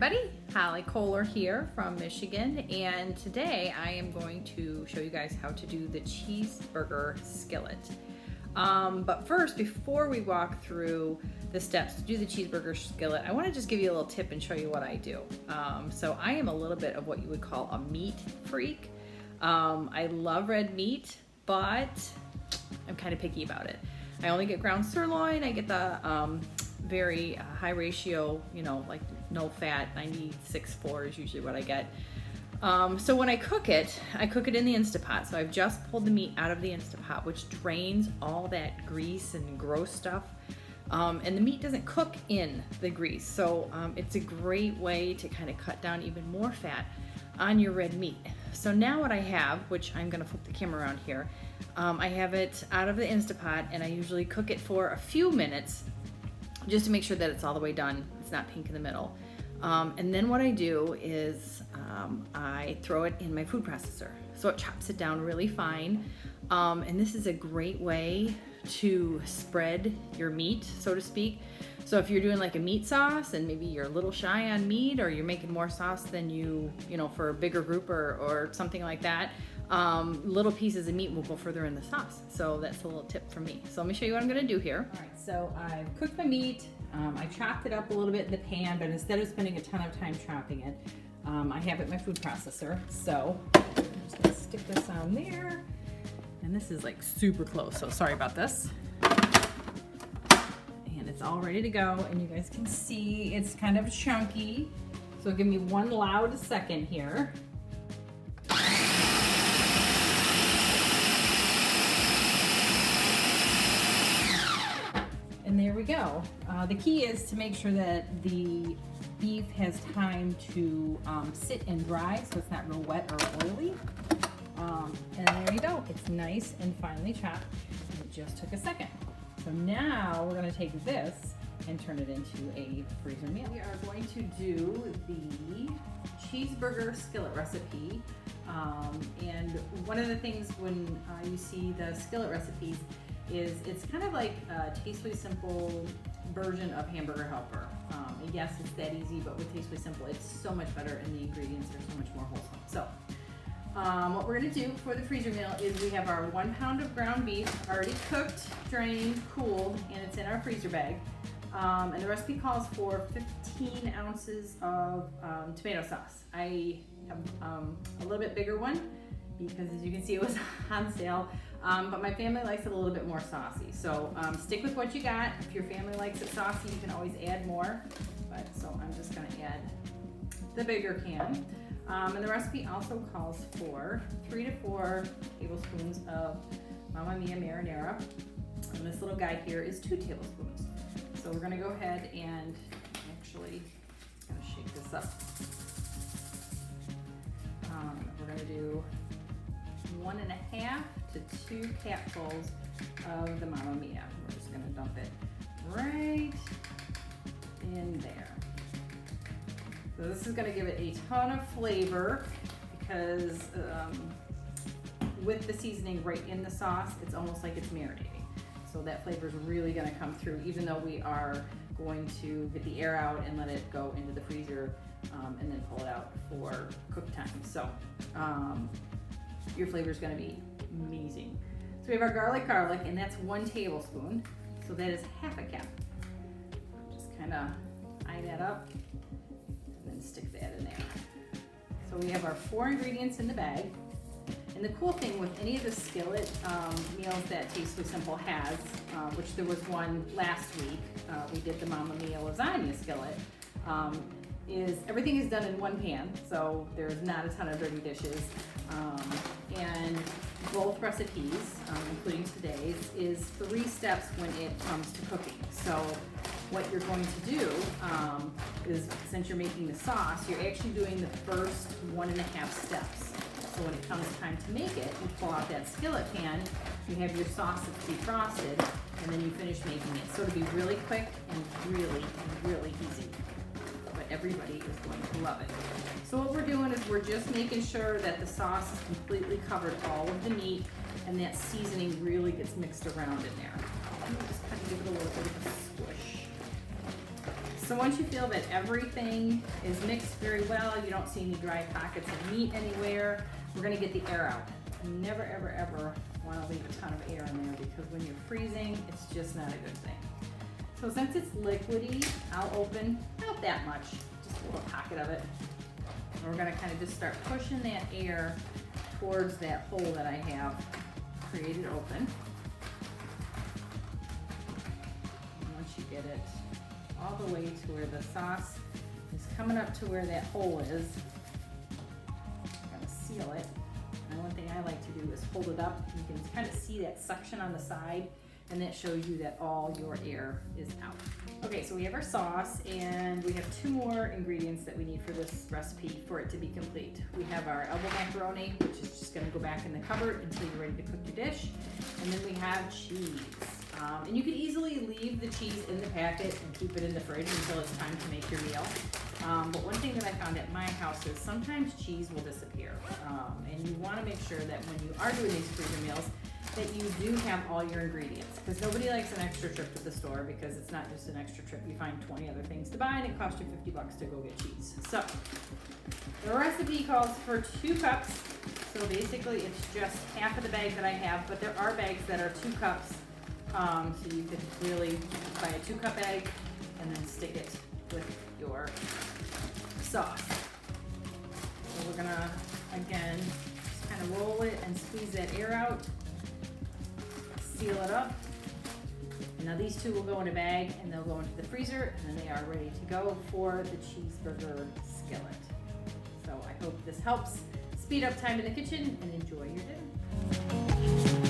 everybody, Holly Kohler here from Michigan, and today I am going to show you guys how to do the cheeseburger skillet. But first, before we walk through the steps to do the cheeseburger skillet, I want to just give you a little tip and show you what I do. So I am a little bit of what you would call a meat freak. I love red meat, but I'm kind of picky about it. I only get ground sirloin. I get the very high ratio, like no fat, 96.4 is usually what I get. So when I cook it in the Instapot. So I've just pulled the meat out of the Instapot, which drains all that grease and gross stuff. And the meat doesn't cook in the grease. So it's a great way to kind of cut down even more fat on your red meat. So now what I have, which I'm gonna flip the camera around here, I have it out of the Instapot, and I usually cook it for a few minutes just to make sure that it's all the way done. It's not pink in the middle. And then what I do is I throw it in my food processor. So it chops it down really fine. And this is a great way to spread your meat, so to speak. So if you're doing like a meat sauce and maybe you're a little shy on meat, or you're making more sauce than you for a bigger group or something like that, little pieces of meat will go further in the sauce. So that's a little tip from me. So let me show you what I'm gonna do here. All right, so I've cooked my meat. I chopped it up a little bit in the pan, but instead of spending a ton of time chopping it, I have it in my food processor. So I'm just gonna stick this on there. And this is like super close, so sorry about this. And it's all ready to go, and you guys can see it's kind of chunky. So give me one loud second here. And there we go. The key is to make sure that the beef has time to sit and dry, so it's not real wet or oily. And there you go. It's nice and finely chopped. And it just took a second. So now we're going to take this and turn it into a freezer meal. We are going to do the cheeseburger skillet recipe. And one of the things when you see the skillet recipes is it's kind of like a Tastefully Simple version of Hamburger Helper. And yes, it's that easy, but with Tastefully Simple, it's so much better, and the ingredients are so much more wholesome. So what we're gonna do for the freezer meal is we have our 1 pound of ground beef already cooked, drained, cooled, and it's in our freezer bag. And the recipe calls for 15 ounces of tomato sauce. I have a little bit bigger one because, as you can see, it was on sale. But my family likes it a little bit more saucy. So stick with what you got. If your family likes it saucy, you can always add more. So I'm just gonna add the bigger can. And the recipe also calls for 3 to 4 tablespoons of Mamma Mia marinara. And this little guy here is 2 tablespoons. So we're gonna go ahead and actually shake this up. We're gonna do 1.5 to 2 capfuls of the Mamma Mia. We're just gonna dump it right in there. So this is gonna give it a ton of flavor because with the seasoning right in the sauce, it's almost like it's marinating. So that flavor is really gonna come through, even though we are going to get the air out and let it go into the freezer and then pull it out for cook time. So your flavor is gonna be amazing. So we have our garlic, and that's 1 tablespoon. So that is half a cup. Just kind of eye that up and then stick that in there. So we have our 4 ingredients in the bag. And the cool thing with any of the skillet meals that Tastefully Simple has, which there was one last week, we did the Mamma Mia lasagna skillet, is everything is done in 1 pan, so there's not a ton of dirty dishes. And both recipes, including today's, is 3 steps when it comes to cooking. So what you're going to do is, since you're making the sauce, you're actually doing the first 1.5 steps. So when it comes time to make it, you pull out that skillet pan, you have your sauce that's defrosted, and then you finish making it. So it'll be really quick and really, really easy. But everybody is going to love it. So what we're doing is we're just making sure that the sauce has completely covered all of the meat and that seasoning really gets mixed around in there. And we'll just kind of give it a little bit of a squish. So once you feel that everything is mixed very well, you don't see any dry pockets of meat anywhere, we're gonna get the air out. You never, ever, ever wanna leave a ton of air in there because when you're freezing, it's just not a good thing. So since it's liquidy, I'll open not that much, just a little pocket of it. And we're gonna kind of just start pushing that air towards that hole that I have created open. And once you get it all the way to where the sauce is coming up to where that hole is, I'm gonna seal it. And one thing I like to do is hold it up. You can kind of see that suction on the side, and that shows you that all your air is out. Okay, so we have our sauce, and we have 2 more ingredients that we need for this recipe for it to be complete. We have our elbow macaroni, which is just gonna go back in the cupboard until you're ready to cook your dish. And then we have cheese. And you can easily leave the cheese in the packet and keep it in the fridge until it's time to make your meal. But one thing that I found at my house is sometimes cheese will disappear. And you wanna make sure that when you are doing these freezer meals, that you do have all your ingredients, because nobody likes an extra trip to the store, because it's not just an extra trip. You find 20 other things to buy and it costs you $50 to go get cheese. So the recipe calls for 2 cups. So basically it's just half of the bag that I have, but there are bags that are 2 cups. So you could really buy a 2-cup egg and then stick it with your sauce. So we're gonna, again, just kind of roll it and squeeze that air out. Seal it up. And now these 2 will go in a bag and they'll go into the freezer, and then they are ready to go for the cheeseburger skillet. So I hope this helps speed up time in the kitchen and enjoy your dinner.